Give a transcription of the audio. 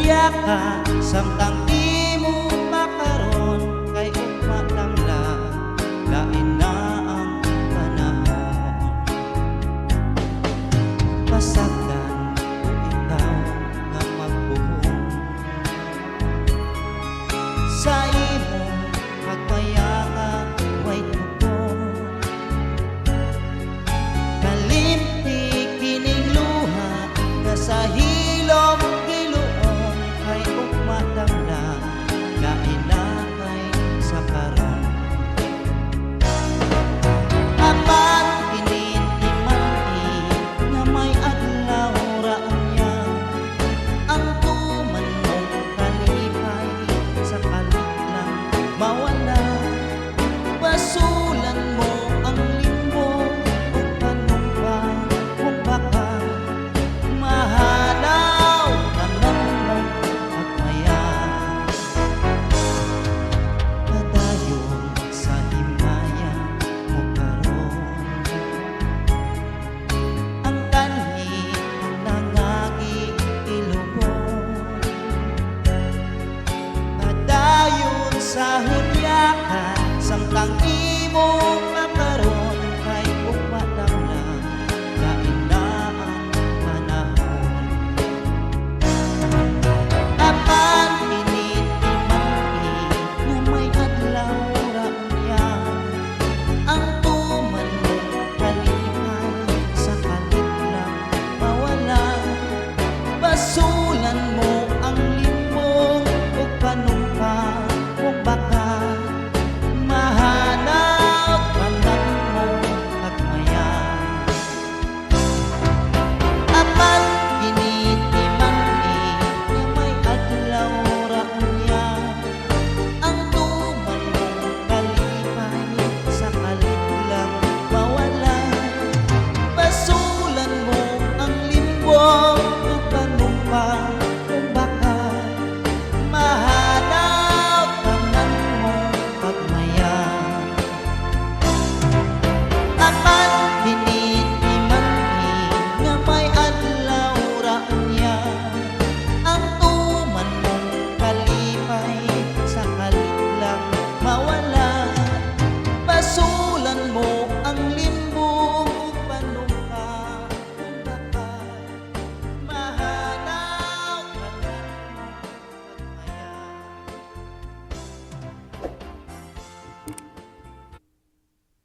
yaka samtang di mo makaron kay ugma lang lain na ang panahon. Pasagdan ko ikaw nga magbuhon sa imong pagpayaka way tugon. Kalimti kining luha nga sa hilom giluon kay ugma lang lain na kay sa karon. Apat kinintimati nga may adlaw raunya ang tuman mong kalipay sa kalit lang mawala. Basulan mo ang limbo o panumbang kung baka mahanaw naman mong pagmaya. Padayon sa himaya mo karon ang tanhi nangagi ilubong. Padayon sa hunyakan samtang imo